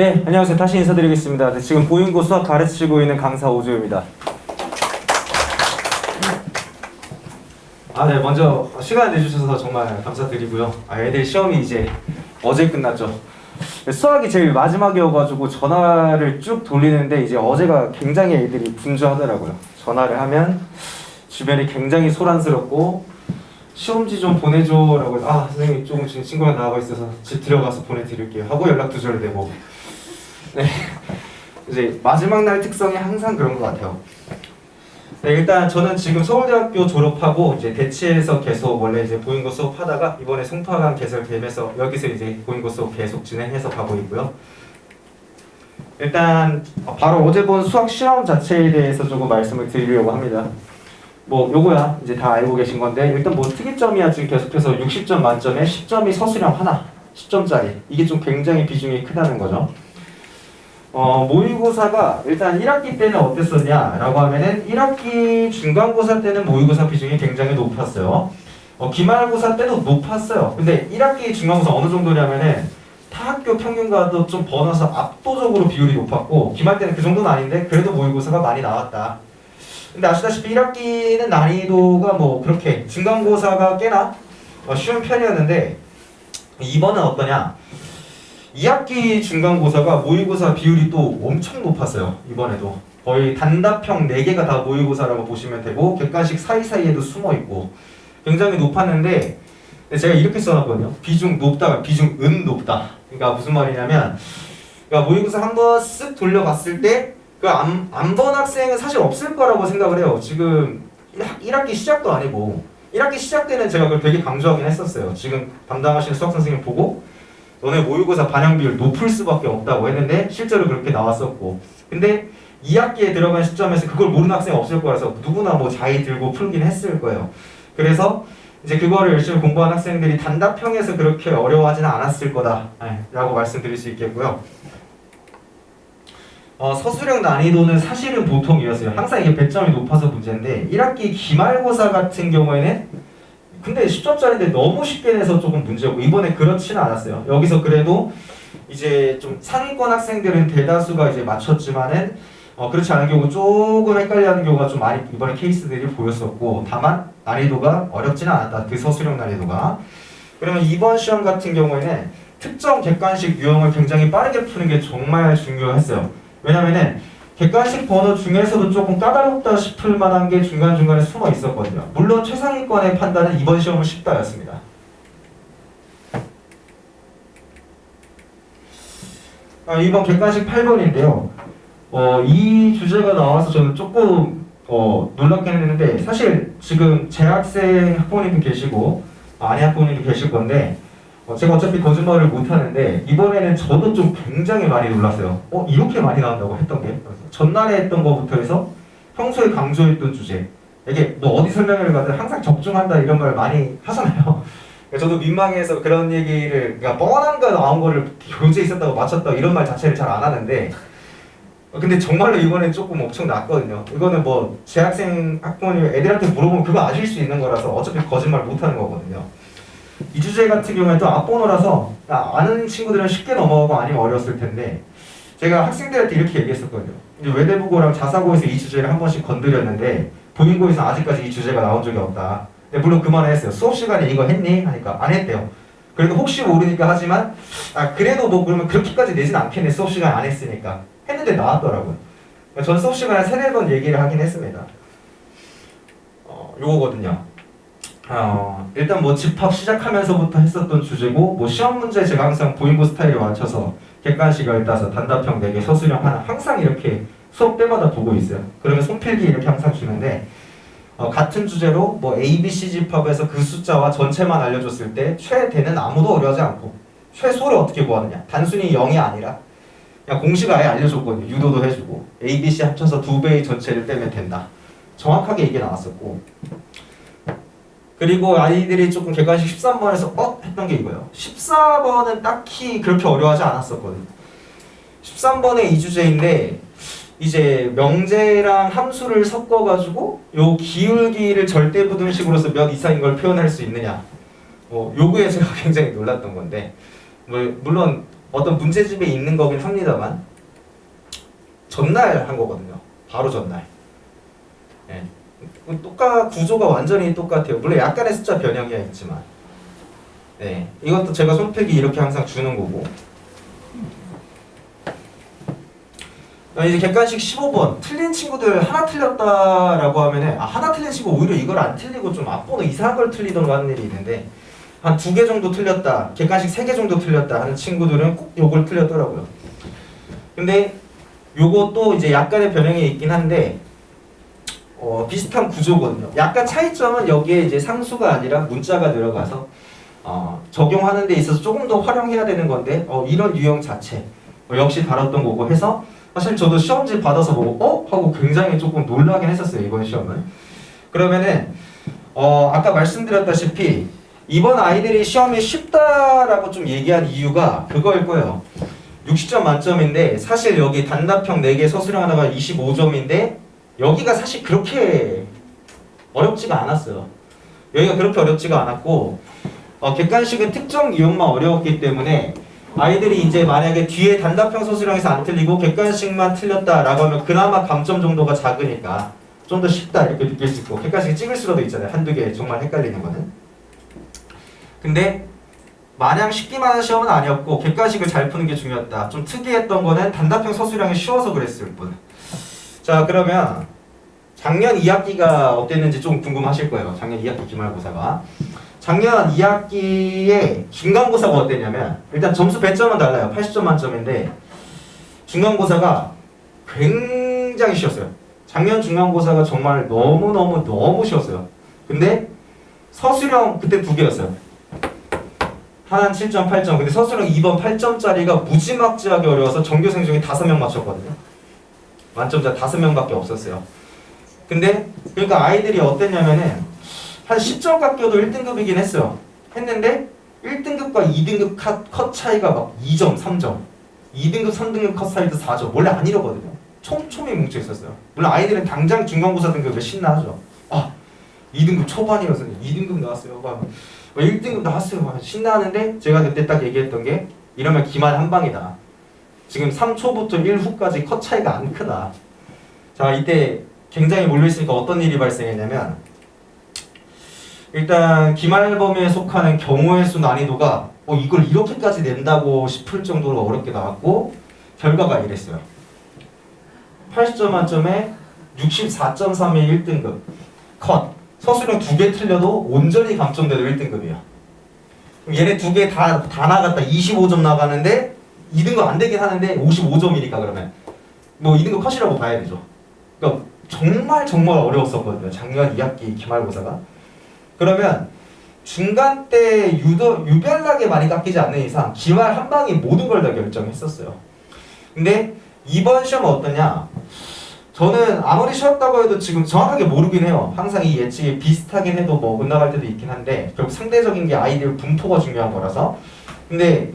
네, 안녕하세요. 다시 인사드리겠습니다. 네, 지금 보잉고 수학 가르치고 있는 강사 오주입니다. 네, 먼저 시간 내주셔서 정말 감사드리고요. 애들 시험이 이제 어제 끝났죠. 수학이 제일 마지막이어가지고 전화를 쭉 돌리는데 이제 어제가 굉장히 애들이 분주하더라고요. 전화를 하면 주변이 굉장히 소란스럽고 시험지 좀 보내줘라고 해서 선생님 조금 지금 친구가 나와 있어서 집 들어가서 보내드릴게요 하고 연락도 절 내고. 네, 이제 마지막 날 특성이 항상 그런 것 같아요. 네, 일단 저는 지금 서울대학교 졸업하고 이제 대치에서 계속 원래 이제 보잉고 수업하다가 이번에 송파강 개설되면서 여기서 이제 보잉고 수업 계속 진행해서 가고 있고요. 일단 바로 어제 본 수학 실험 자체에 대해서 조금 말씀을 드리려고 합니다. 뭐 요거야 이제 다 알고 계신 건데, 일단 뭐 특이점이야 지금 계속해서 60점 만점에 10점이 서술형 하나, 10점짜리 이게 좀 굉장히 비중이 크다는 거죠. 모의고사가 일단 1학기 때는 어땠었냐 라고 하면은 1학기 중간고사 때는 모의고사 비중이 굉장히 높았어요. 기말고사 때도 높았어요. 근데 1학기 중간고사 어느 정도냐면은 타 학교 평균과도 좀 번호서 압도적으로 비율이 높았고, 기말 때는 그 정도는 아닌데 그래도 모의고사가 많이 나왔다. 근데 아시다시피 1학기는 난이도가 뭐 그렇게 중간고사가 꽤나 쉬운 편이었는데, 이번은 어떠냐? 2학기 중간고사가 모의고사 비율이 또 엄청 높았어요. 이번에도 거의 단답형 4개가 다 모의고사라고 보시면 되고, 객관식 사이사이에도 숨어있고 굉장히 높았는데, 제가 이렇게 써놨거든요. 비중 높다가 비중 높다. 그러니까 무슨 말이냐면, 그러니까 모의고사 한번 쓱 돌려봤을 때 그 안 본 학생은 사실 없을 거라고 생각을 해요. 지금 1학기 시작도 아니고, 1학기 시작 때는 제가 그걸 되게 강조하긴 했었어요. 지금 담당하시는 수학 선생님 보고 너네 모의고사 반영 비율 높을 수밖에 없다고 했는데 실제로 그렇게 나왔었고, 근데 2학기에 들어간 시점에서 그걸 모르는 학생이 없을 거라서 누구나 뭐 자의 들고 풀긴 했을 거예요. 그래서 이제 그거를 열심히 공부한 학생들이 단답형에서 그렇게 어려워하지는 않았을 거다 라고 말씀드릴 수 있겠고요. 서술형 난이도는 사실은 보통이었어요. 항상 이게 배점이 높아서 문제인데, 1학기 기말고사 같은 경우에는 근데 10점짜리인데 너무 쉽게 내서 조금 문제고, 이번에 그렇지는 않았어요. 여기서 그래도 이제 좀 상위권 학생들은 대다수가 이제 맞췄지만은 그렇지 않은 경우 조금 헷갈려하는 경우가 좀 많이 이번에 케이스들이 보였었고, 다만 난이도가 어렵지는 않았다. 그 서술형 난이도가. 그러면 이번 시험 같은 경우에는 특정 객관식 유형을 굉장히 빠르게 푸는 게 정말 중요했어요. 왜냐면은 객관식 번호 중에서도 조금 까다롭다 싶을 만한 게 중간중간에 숨어 있었거든요. 물론 최상위권의 판단은 이번 시험은 쉽다였습니다. 이번 객관식 8번인데요. 이 주제가 나와서 저는 조금 놀랍긴 했는데, 사실 지금 재학생 학부모님도 계시고 아내 학부모님도 계실 건데, 제가 어차피 거짓말을 못하는데 이번에는 저도 좀 굉장히 많이 놀랐어요. 이렇게 많이 나온다고 했던 게, 전날에 했던 거부터 해서 평소에 강조했던 주제, 이게 뭐 어디 설명회를 가든 항상 적중한다 이런 말 많이 하잖아요. 저도 민망해서 그런 얘기를, 그러니까 뻔한 거 나온 거를 교재에 있었다고 맞췄다 이런 말 자체를 잘 안 하는데, 근데 정말로 이번엔 조금 엄청 났거든요. 이거는 뭐 재학생 학부모님 애들한테 물어보면 그거 아실 수 있는 거라서 어차피 거짓말 못하는 거거든요. 이 주제 같은 경우에는 또 앞번호라서 아는 친구들은 쉽게 넘어가고 아니면 어려웠을 텐데, 제가 학생들한테 이렇게 얘기했었거든요. 이제 외대부고랑 자사고에서 이 주제를 한 번씩 건드렸는데 보잉고에서 아직까지 이 주제가 나온 적이 없다. 근데 물론 그 말을 했어요. 수업 시간에 이거 했니? 하니까 안 했대요. 그래도 혹시 모르니까 하지만 그래도 뭐 그러면 그렇게까지 내진 않겠네, 수업 시간에 안 했으니까. 했는데 나왔더라고요. 전 수업 시간에 3-4번 얘기를 하긴 했습니다. 요거거든요. 일단 뭐 집합 시작하면서부터 했었던 주제고, 뭐 시험 문제 제가 항상 보잉고 스타일에 맞춰서 객관식을 따서 단답형 4개, 서술형 하나 항상 이렇게 수업 때마다 보고 있어요. 그러면 손필기 이렇게 항상 주는데, 같은 주제로 뭐 A, B, C 집합에서 그 숫자와 전체만 알려줬을 때 최대는 아무도 어려워하지 않고, 최소를 어떻게 구하느냐, 단순히 0이 아니라 그냥 공식 아예 알려줬거든요. 유도도 해주고 A, B, C 합쳐서 2배의 전체를 빼면 된다. 정확하게 이게 나왔었고, 그리고 아이들이 조금 객관식 13번에서 했던 게 이거예요. 14번은 딱히 그렇게 어려워하지 않았었거든요. 13번의 이 주제인데, 이제 명제랑 함수를 섞어가지고 요 기울기를 절대부등식으로서 몇 이상인 걸 표현할 수 있느냐, 요거에 제가 굉장히 놀랐던 건데, 물론 어떤 문제집에 있는 거긴 합니다만 전날 한 거거든요. 바로 전날. 예. 구조가 완전히 똑같아요. 물론 약간의 숫자 변형이야 있지만. 네. 이것도 제가 손필기 이렇게 항상 주는 거고. 이제 객관식 15번 틀린 친구들 하나 틀렸다라고 하면은 하나 틀린 친구 오히려 이걸 안 틀리고 좀 앞번호 이상한 걸 틀리던가 하는 일이 있는데 한 2개 정도 틀렸다, 객관식 3개 정도 틀렸다 하는 친구들은 꼭 요걸 틀렸더라고요. 근데 요것도 이제 약간의 변형이 있긴 한데 비슷한 구조거든요. 약간 차이점은 여기에 이제 상수가 아니라 문자가 들어가서 적용하는 데 있어서 조금 더 활용해야 되는 건데 이런 유형 자체 역시 다뤘던 거고 해서 사실 저도 시험지 받아서 보고 하고 굉장히 조금 놀라긴 했었어요. 이번 시험은. 그러면은 아까 말씀드렸다시피 이번 아이들이 시험이 쉽다라고 좀 얘기한 이유가 그거일 거예요. 60점 만점인데 사실 여기 단답형 4개 서술형 하나가 25점인데 여기가 사실 그렇게 어렵지가 않았어요. 여기가 그렇게 어렵지가 않았고 객관식은 특정 유형만 어려웠기 때문에 아이들이 이제 만약에 뒤에 단답형 서술형에서 안 틀리고 객관식만 틀렸다라고 하면 그나마 감점 정도가 작으니까 좀 더 쉽다 이렇게 느낄 수 있고 객관식이 찍을 수도 있잖아요. 한두 개 정말 헷갈리는 거는. 근데 마냥 쉽기만 한 시험은 아니었고 객관식을 잘 푸는 게 중요했다. 좀 특이했던 거는 단답형 서술형이 쉬워서 그랬을 뿐. 자 그러면 작년 2학기가 어땠는지 좀 궁금하실 거예요. 작년 2학기 기말고사가. 작년 2학기에 중간고사가 어땠냐면 일단 점수 100점은 달라요. 80점 만점인데 중간고사가 굉장히 쉬웠어요. 작년 중간고사가 정말 너무 쉬웠어요. 근데 서술형 그때 2개였어요. 하나는 7점, 8점. 근데 서술형 2번 8점짜리가 무지막지하게 어려워서 전교생 중에 5명 맞췄거든요. 만점자 5명밖에 없었어요. 근데 그러니까 아이들이 어땠냐면은 한 10점 깎여도 1등급이긴 했어요. 했는데 1등급과 2등급 컷 차이가 막 2점, 3점 2등급, 3등급 컷 차이도 4점. 원래 안 이러거든요. 촘촘히 뭉쳐 있었어요. 물론 아이들은 당장 중간고사 등급을 신나하죠. 2등급 초반이어서 2등급 나왔어요. 1등급 나왔어요. 신나하는데 제가 그때 딱 얘기했던 게 이러면 기말 한 방이다. 지금 3초부터 1후까지 컷 차이가 안 크다. 자 이때 굉장히 몰려있으니까 어떤 일이 발생했냐면 일단 기말 범위에 속하는 경우의 수 난이도가 이걸 이렇게까지 낸다고 싶을 정도로 어렵게 나왔고 결과가 이랬어요. 80점 만점에 64.3의 1등급 컷. 서술형 2개 틀려도 온전히 감점돼도 1등급이야. 그럼 얘네 2개 다 나갔다 25점 나가는데 2등급 안 되긴 하는데 55점이니까 그러면 뭐 2등급 컷이라고 봐야 되죠. 그러니까 정말 어려웠었거든요. 작년 2학기 기말고사가. 그러면 중간 때 유별나게 많이 깎이지 않는 이상 기말 한 방이 모든 걸 다 결정했었어요. 근데 이번 시험은 어떠냐? 저는 아무리 쉬웠다고 해도 지금 정확하게 모르긴 해요. 항상 이 예측이 비슷하긴 해도 뭐 못 나갈 때도 있긴 한데 결국 상대적인 게 아이들 분포가 중요한 거라서. 근데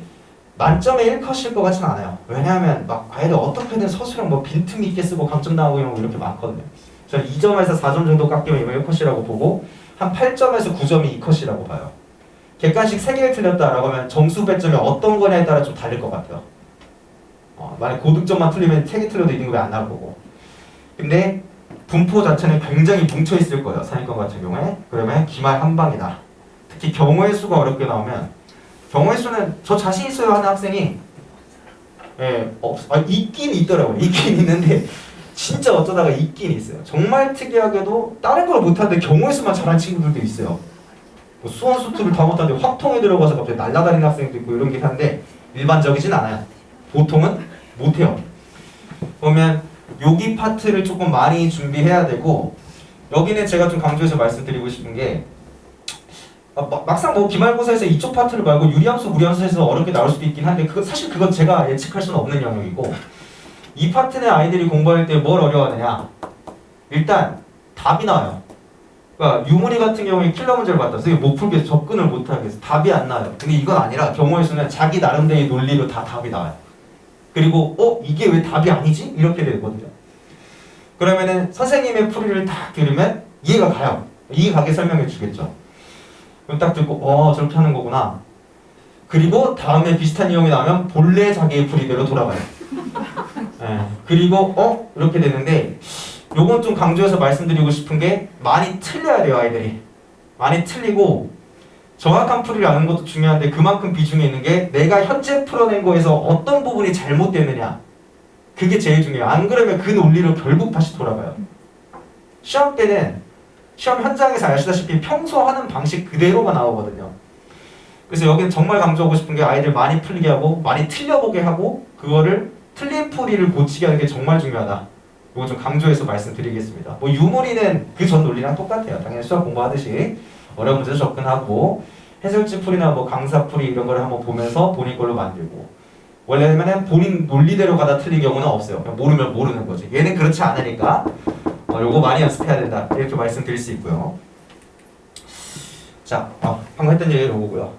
만점에 1컷일 것 같진 않아요. 왜냐하면 막 아이들 어떻게든 서술형 뭐 빈틈이 있게 쓰고 감점 나오고 이런 거 이렇게 많거든요. 저는 2점에서 4점 정도 깎이면 이건 1컷이라고 보고 한 8점에서 9점이 2컷이라고 봐요. 객관식 3개를 틀렸다라고 하면 점수 배점이 어떤 거냐에 따라 좀 다를 것 같아요. 만약 고득점만 틀리면 3개 틀려도 2등급이 안 나올 거고. 근데 분포 자체는 굉장히 뭉쳐있을 거예요. 상위권 같은 경우에. 그러면 기말 한 방이다. 특히 경우의 수가 어렵게 나오면 경우의 수는 저 자신 있어요 하는 학생이 있긴 있더라고요. 있긴 있는데 진짜 어쩌다가 있긴 있어요. 정말 특이하게도 다른 걸 못하는데 경우의 수만 잘하는 친구들도 있어요. 뭐 수원 수투를 다 못하는데 확통에 들어가서 갑자기 날아다니는 학생도 있고 이런 게 한데 일반적이진 않아요. 보통은 못해요. 그러면 여기 파트를 조금 많이 준비해야 되고 여기는 제가 좀 강조해서 말씀드리고 싶은 게 막상 뭐 기말고사에서 이쪽 파트를 말고 유리함수, 무리함수에서 어렵게 나올 수도 있긴 한데 사실 그건 제가 예측할 수는 없는 영역이고 이 파트는 아이들이 공부할 때 뭘 어려워하느냐 일단 답이 나와요. 그러니까 유무리 같은 경우에 킬러 문제를 받다 선생님 못 풀게 접근을 못하겠어. 답이 안 나와요. 근데 이건 아니라 경우의 수는 자기 나름대로의 논리로 다 답이 나와요. 그리고 이게 왜 답이 아니지? 이렇게 되거든요. 그러면은 선생님의 풀이를 딱 들으면 이해가 가요. 이해 가게 설명해 주겠죠. 그럼 딱 듣고 저렇게 하는 거구나. 그리고 다음에 비슷한 유형이 나오면 본래 자기의 풀이대로 돌아가요. 예. 그리고 이렇게 되는데 요건 좀 강조해서 말씀드리고 싶은 게 많이 틀려야 돼요, 아이들이. 많이 틀리고 정확한 풀이를 아는 것도 중요한데 그만큼 비중이 있는 게 내가 현재 풀어낸 거에서 어떤 부분이 잘못되느냐, 그게 제일 중요해요. 안 그러면 그 논리로 결국 다시 돌아가요. 시험 때는 시험 현장에서 아시다시피 평소 하는 방식 그대로가 나오거든요. 그래서 여기는 정말 강조하고 싶은 게 아이들 많이 풀리게 하고 많이 틀려보게 하고 그거를 틀린 풀이를 고치게 하는 게 정말 중요하다. 이거 좀 강조해서 말씀드리겠습니다. 뭐 유물이는 그 전 논리랑 똑같아요. 당연히 수학 공부하듯이 어려운 문제도 접근하고 해설지 풀이나 뭐 강사 풀이 이런 거를 한번 보면서 본인 걸로 만들고, 원래는 본인 논리대로 가다 틀린 경우는 없어요. 그냥 모르면 모르는 거지. 얘는 그렇지 않으니까 요거 많이 연습해야 된다, 이렇게 말씀드릴 수 있고요. 자, 방금 했던 얘기가 요거고요.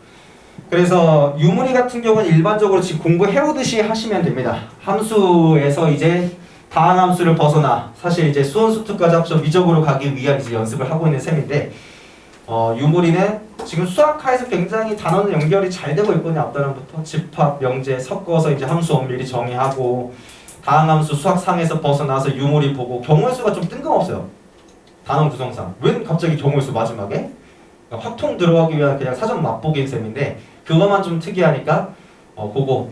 그래서 유물이 같은 경우는 일반적으로 지금 공부해오듯이 하시면 됩니다. 함수에서 이제 다항함수를 벗어나 사실 이제 수원수투까지 합쳐 미적으로 가기 위한 이제 연습을 하고 있는 셈인데, 유물이는 지금 수학하에서 굉장히 단원 연결이 잘 되고 있거든요. 앞단원부터 집합, 명제 섞어서 이제 함수 엄밀히 정의하고, 다항함수 수학상에서 벗어나서 유물이 보고, 경우의 수가 좀 뜬금없어요. 단원 구성상. 왜 갑자기 경우의 수 마지막에? 그러니까 확통 들어가기 위한 그냥 사전 맛보기인 셈인데 그것만 좀 특이하니까 그거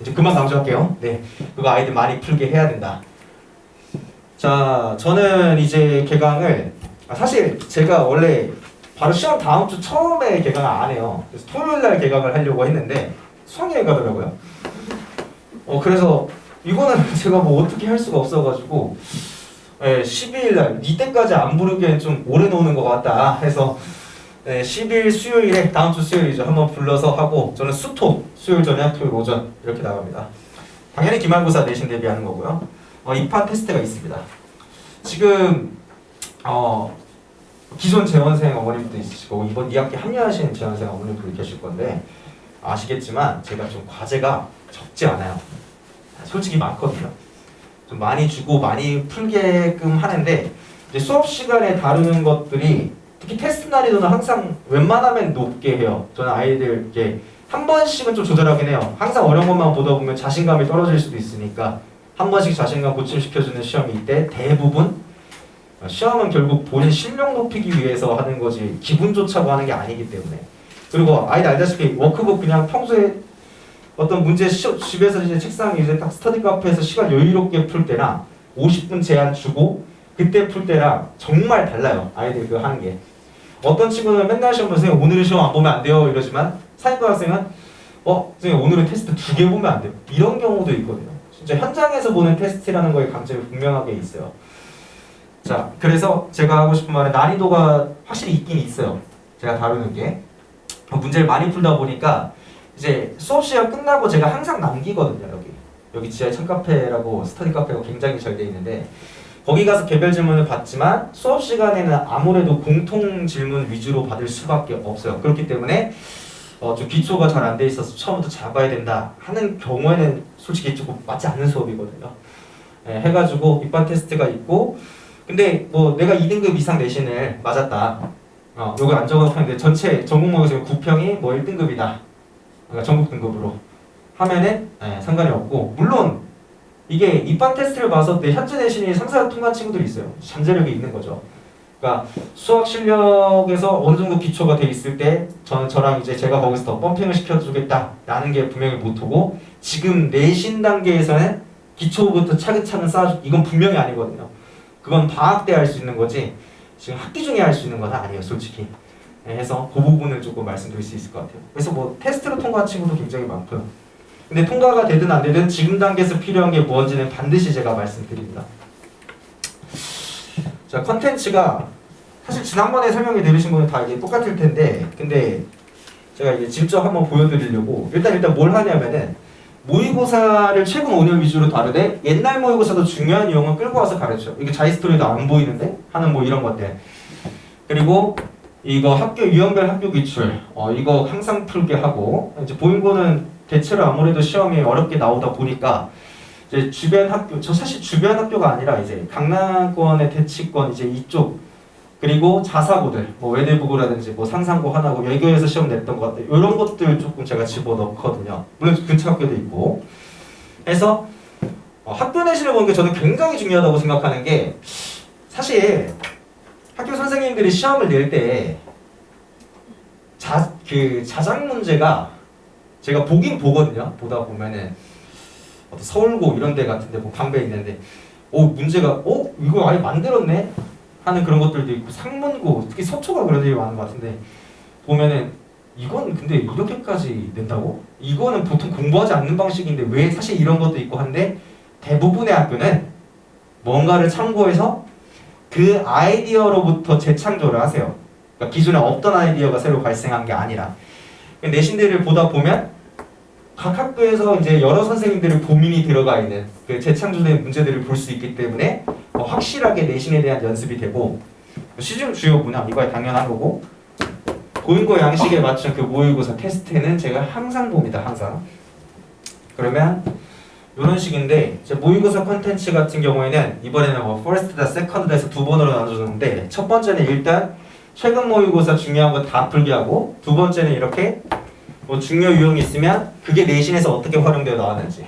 이제 그만 강조할게요. 네, 그거 아이들 많이 풀게 해야 된다. 자, 저는 이제 개강을 사실 제가 원래 바로 시험 다음 주 처음에 개강을 안 해요. 그래서 토요일 날 개강을 하려고 했는데 수학여행 가더라고요. 그래서 이거는 제가 뭐 어떻게 할 수가 없어가지고 12일 날 이때까지 안 부르기엔 좀 오래 노는 것 같다 해서 10일 수요일에, 다음 주 수요일이죠, 한번 불러서 하고, 저는 수요일 저녁, 토요일 오전 이렇게 나갑니다. 당연히 기말고사 내신 대비하는 거고요. 입학 테스트가 있습니다. 지금 기존 재원생 어머님도 있으시고 이번 2학기 합류하신 재원생 어머님도 계실 건데 아시겠지만 제가 좀 과제가 적지 않아요. 솔직히 많거든요. 좀 많이 주고 많이 풀게끔 하는데 이제 수업 시간에 다루는 것들이 특히 테스트 난이도는 항상 웬만하면 높게 해요. 저는 아이들 이렇게 한 번씩은 좀 조절하긴 해요. 항상 어려운 것만 보다 보면 자신감이 떨어질 수도 있으니까 한 번씩 자신감 보충시켜주는 시험이 있대. 대부분 시험은 결국 본인 실력 높이기 위해서 하는 거지 기분 좋자고 하는 게 아니기 때문에. 그리고 아이들 알다시피 워크북 그냥 평소에 어떤 문제 집에서 이제 책상 이제 딱 스터디 카페에서 시간 여유롭게 풀 때랑 50분 제한 주고 그때 풀 때랑 정말 달라요. 아이들 그 하는 게. 어떤 친구는 맨날 시험 보세요. 오늘은 시험 안 보면 안 돼요. 이러지만 사회과 학생은 선생님 오늘은 테스트 2개 보면 안 돼요. 이런 경우도 있거든요. 진짜 현장에서 보는 테스트라는 거에 강점이 분명하게 있어요. 자, 그래서 제가 하고 싶은 말은 난이도가 확실히 있긴 있어요. 제가 다루는 게. 문제를 많이 풀다 보니까 이제 수업 시간 끝나고 제가 항상 남기거든요. 여기 지하에 창카페라고 스터디 카페가 굉장히 잘 돼 있는데 거기 가서 개별 질문을 받지만 수업 시간에는 아무래도 공통 질문 위주로 받을 수밖에 없어요. 그렇기 때문에 좀 기초가 잘 안 돼 있어서 처음부터 잡아야 된다 하는 경우에는 솔직히 조금 맞지 않는 수업이거든요. 해가지고 입반 테스트가 있고, 근데 뭐 내가 2등급 이상 내신을 맞았다. 요거 안 적어놓는데 전체 전국 모의고사 9평이 뭐 1등급이다. 그러니까 전국 등급으로 하면은 상관이 없고, 물론 이게 입반 테스트를 봐서 내 현재 내신이 3, 4 통과한 친구들이 있어요. 잠재력이 있는 거죠. 그러니까 수학 실력에서 어느 정도 기초가 돼 있을 때 저랑 이제 제가 거기서 더 펌핑을 시켜주겠다라는 게 분명히 모토고, 지금 내신 단계에서는 기초부터 차근차근 쌓아주, 이건 분명히 아니거든요. 그건 방학 때 할 수 있는 거지 지금 학기 중에 할 수 있는 건 아니에요, 솔직히. 해서 그 부분을 조금 말씀드릴 수 있을 것 같아요. 그래서 뭐 테스트로 통과한 친구도 굉장히 많고요. 근데 통과가 되든 안 되든 지금 단계에서 필요한 게 뭔지는 반드시 제가 말씀드립니다. 자, 컨텐츠가 사실 지난번에 설명해 들으신 분은 다 이게 똑같을 텐데, 근데 제가 이게 직접 한번 보여드리려고 일단 뭘 하냐면은 모의고사를 최근 5년 위주로 다루되 옛날 모의고사도 중요한 유형을 끌고 와서 가르쳐요. 이게 자이스토리도 안 보이는데 하는 뭐 이런 것들. 그리고 이거 학교 유형별 학교 기출 이거 항상 풀게 하고, 이제 보인고는 대체로 아무래도 시험이 어렵게 나오다 보니까 이제 주변 학교, 저 사실 주변 학교가 아니라 이제 강남권의 대치권 이제 이쪽 그리고 자사고들, 뭐 외대부고라든지 뭐 상상고 하나고 외교에서 시험 냈던 것 같아요. 이런 것들 조금 제가 집어넣거든요. 물론 근처 학교도 있고. 해서 학교 내신을 보는 게 저는 굉장히 중요하다고 생각하는 게 사실 학교 선생님들이 시험을 낼 때 자작 문제가 제가 보긴 보거든요. 보다 보면은 서울고 이런 데 같은데 뭐 강배에 있는데 문제가 이거 아예 만들었네 하는 그런 것들도 있고 상문고 특히 서초가 그런 일이 많은 것 같은데 보면은 이건 근데 이렇게까지 낸다고? 이거는 보통 공부하지 않는 방식인데 왜 사실 이런 것도 있고 한데 대부분의 학교는 뭔가를 참고해서 그 아이디어로부터 재창조를 하세요. 그러니까 기존에 없던 아이디어가 새로 발생한 게 아니라 내신들을 보다 보면 각 학교에서 이제 여러 선생님들의 고민이 들어가 있는 그 재창조된 문제들을 볼 수 있기 때문에 확실하게 내신에 대한 연습이 되고 시중 주요 문항 이거야 당연한 거고 고인고 양식에 맞춘 그 모의고사 테스트는 제가 항상 봅니다. 항상. 그러면 이런 식인데 이제 모의고사 컨텐츠 같은 경우에는 이번에는 뭐 퍼스트다 세컨드다 해서 두 번으로 나눠줬는데 첫 번째는 일단 최근 모의고사 중요한 거 다 풀게 하고 두 번째는 이렇게 뭐 중요 유형이 있으면 그게 내신에서 어떻게 활용되어 나왔는지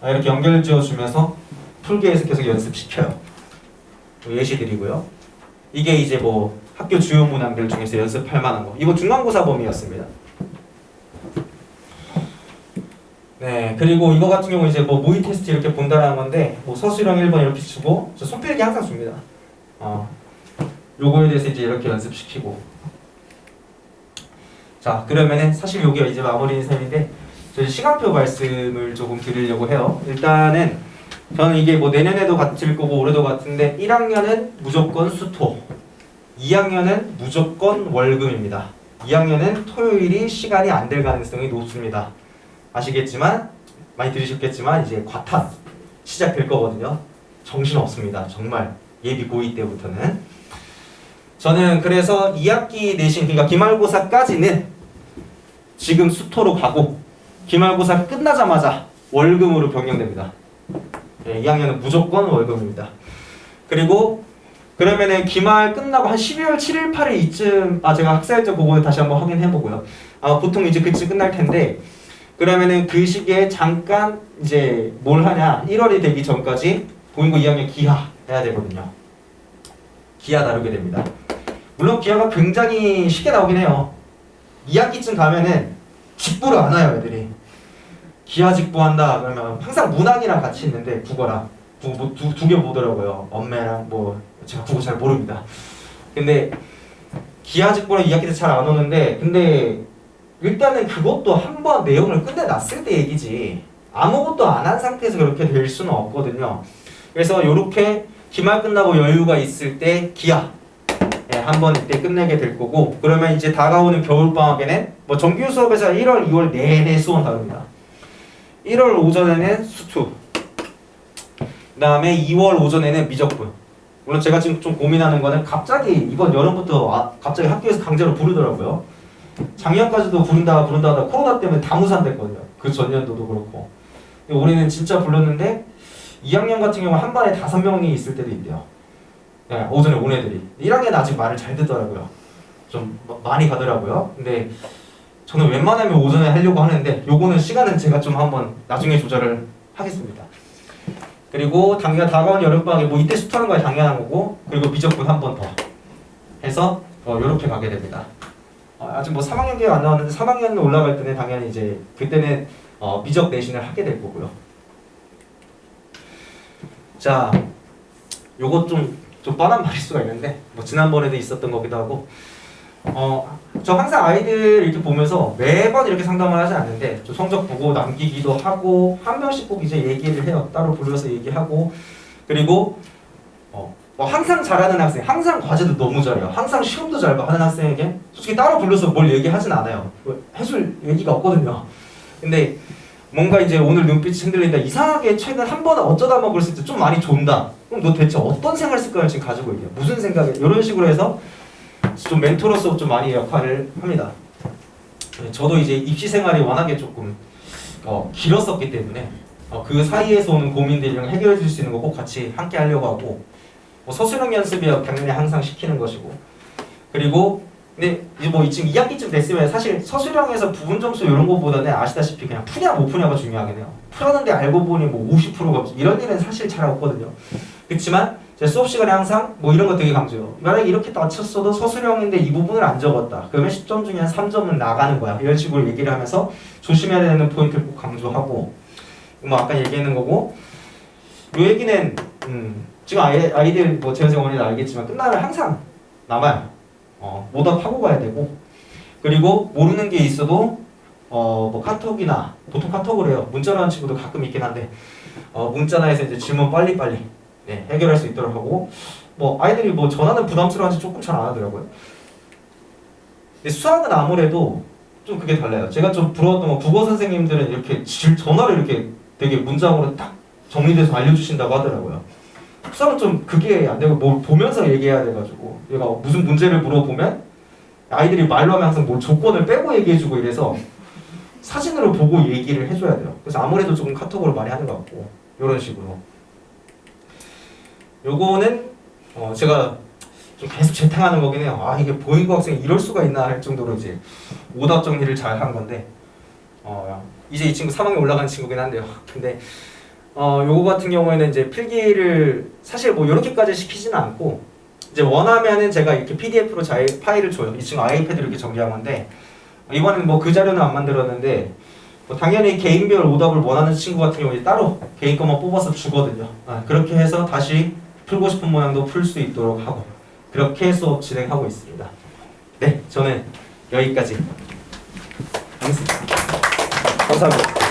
이렇게 연결 지어주면서 풀게 해서 계속 연습시켜요. 예시 드리고요. 이게 이제 뭐 학교 주요 문항들 중에서 연습할 만한 거. 이거 중간고사 범위였습니다. 네, 그리고 이거 같은 경우 이제 뭐 모의 테스트 이렇게 본다라는 건데 뭐 서술형 1번 이렇게 주고 저 손필기 항상 줍니다. 요거에 대해서 이제 이렇게 연습시키고. 자, 그러면은 사실 요게 이제 마무리 인사인데 저희 시간표 말씀을 조금 드리려고 해요. 일단은 저는 이게 뭐 내년에도 같을 거고 올해도 같은데 1학년은 무조건 수토, 2학년은 무조건 월금입니다. 2학년은 토요일이 시간이 안 될 가능성이 높습니다. 아시겠지만 많이 들으셨겠지만 이제 과탐 시작될 거거든요. 정신없습니다. 정말 예비 고2 때부터는. 저는 그래서 2학기 내신 그러니까 기말고사까지는 지금 수토로 가고 기말고사 끝나자마자 월금으로 변경됩니다. 네, 2학년은 무조건 월금입니다. 그리고 그러면은 기말 끝나고 한 12월 7일 8일 이쯤 제가 학사일정 그거는 다시 한번 확인해 보고요. 보통 이제 그쯤 끝날 텐데 그러면은 그 시기에 잠깐 이제 뭘 하냐 1월이 되기 전까지 보인고 2학년 기하 해야 되거든요. 기하 다루게 됩니다. 물론 기하가 굉장히 쉽게 나오긴 해요. 2학기쯤 가면은 직보를 안 와요 애들이. 기하 직보한다 그러면 항상 문항이랑 같이 있는데 국어랑 두 개 보더라고요. 엄매랑 뭐 제가 국어 잘 모릅니다. 근데 기하 직보는 2학기 때 잘 안 오는데 근데 일단은 그것도 한번 내용을 끝내놨을 때 얘기지 아무것도 안 한 상태에서 그렇게 될 수는 없거든요. 그래서 요렇게 기말 끝나고 여유가 있을 때 기하 한번 이때 끝내게 될 거고 그러면 이제 다가오는 겨울방학에는 뭐 정규 수업에서 1월, 2월 내내 수원 다룹니다. 1월 오전에는 수투 그 다음에 2월 오전에는 미적분. 물론 제가 지금 좀 고민하는 거는 갑자기 이번 여름부터 갑자기 학교에서 강제로 부르더라고요. 작년까지도 부른다 하다 코로나 때문에 다 무산됐거든요. 그 전년도도 그렇고. 올해는 진짜 불렀는데 2학년 같은 경우 한 반에 5명이 있을 때도 있대요. 네, 오전에 온 애들이. 1학년은 아직 말을 잘 듣더라고요. 좀 많이 가더라고요. 근데 저는 웬만하면 오전에 하려고 하는데 요거는 시간은 제가 좀 한번 나중에 조절을 하겠습니다. 그리고 다가온 여름방학에 뭐 이때 수트하는 거야 당연한 거고 그리고 미적분 한 번 더 해서 요렇게 가게 됩니다. 아직 뭐 3학년 계획 안 나왔는데 3학년 올라갈 때는 당연히 이제 그때는 미적 내신을 하게 될 거고요. 자, 요거 좀 뻔한 말일 수가 있는데 뭐 지난번에도 있었던 거기도 하고 저 항상 아이들 이렇게 보면서 매번 이렇게 상담을 하지 않는데 좀 성적 보고 남기기도 하고 한 명씩 꼭 이제 얘기를 해요. 따로 불러서 얘기하고 그리고 뭐 항상 잘하는 학생, 항상 과제도 너무 잘해요. 항상 시험도 잘 봐 하는 학생에게 솔직히 따로 불러서 뭘 얘기하진 않아요. 해줄 얘기가 없거든요. 근데 뭔가 이제 오늘 눈빛이 흔들린다. 이상하게 최근 한 번은 어쩌다 먹을 때 좀 많이 존다. 그럼 너 대체 어떤 생활 습관을 지금 가지고 있냐? 무슨 생각이야? 이런 식으로 해서 좀 멘토로서 좀 많이 역할을 합니다. 저도 이제 입시 생활이 워낙에 조금 길었었기 때문에 그 사이에서 오는 고민들이랑 해결해 줄 수 있는 거 꼭 같이 함께 하려고 하고 뭐 서술형 연습이야 당연히 항상 시키는 것이고. 그리고 근데 이제 뭐 지금 2학기쯤 됐으면 사실 서술형에서 부분 점수 이런 거보다는 아시다시피 그냥 푸냐 못 푸냐가 중요하긴 해요. 풀었는데 알고 보니 뭐 50%가 없어. 이런 일은 사실 잘 없거든요. 그렇지만 제 수업 시간에 항상 뭐 이런 거 되게 강조해요. 만약에 이렇게 맞췄어도 서술형인데 이 부분을 안 적었다. 그러면 10점 중에 한 3점은 나가는 거야. 이런 식으로 얘기를 하면서 조심해야 되는 포인트를 꼭 강조하고 뭐 아까 얘기하는 거고 이 얘기는 지금 아이들 뭐 재현생 어머니는 알겠지만 끝나면 항상 남아요. 오답하고 가야 되고 그리고 모르는 게 있어도 뭐 카톡이나 보통 카톡을 해요. 문자로 하는 친구도 가끔 있긴 한데 문자나 해서 이제 질문 빨리빨리 네, 해결할 수 있도록 하고 뭐 아이들이 뭐 전화는 부담스러워하지 조금 잘 안 하더라고요. 근데 수학은 아무래도 좀 그게 달라요. 제가 좀 부러웠던 건 국어 선생님들은 이렇게 전화를 이렇게 되게 문장으로 딱 정리돼서 알려주신다고 하더라고요. 수학은 좀 그게 안 되고 뭐 보면서 얘기해야 돼가지고 얘가 무슨 문제를 물어보면 아이들이 말로 하면 항상 뭐 조건을 빼고 얘기해주고 이래서 사진으로 보고 얘기를 해줘야 돼요. 그래서 아무래도 조금 카톡으로 많이 하는 것 같고 이런 식으로 요거는 제가 좀 계속 재탕하는 거긴 해요. 아 이게 보이고 학생이 이럴 수가 있나 할 정도로 이제 오답 정리를 잘 한 건데 이제 이 친구 3학년 올라간 친구긴 한데요. 근데 요거 같은 경우에는 이제 필기를 사실 뭐 이렇게까지 시키지는 않고 이제 원하면은 제가 이렇게 PDF로 파일을 줘요. 이 친구 아이패드로 이렇게 정리한 건데 이번에는 뭐 그 자료는 안 만들었는데 뭐 당연히 개인별 오답을 원하는 친구 같은 경우에 따로 개인 것만 뽑아서 주거든요. 그렇게 해서 다시 풀고 싶은 모양도 풀 수 있도록 하고 그렇게 수업 진행하고 있습니다. 네, 저는 여기까지 하겠습니다. 감사합니다.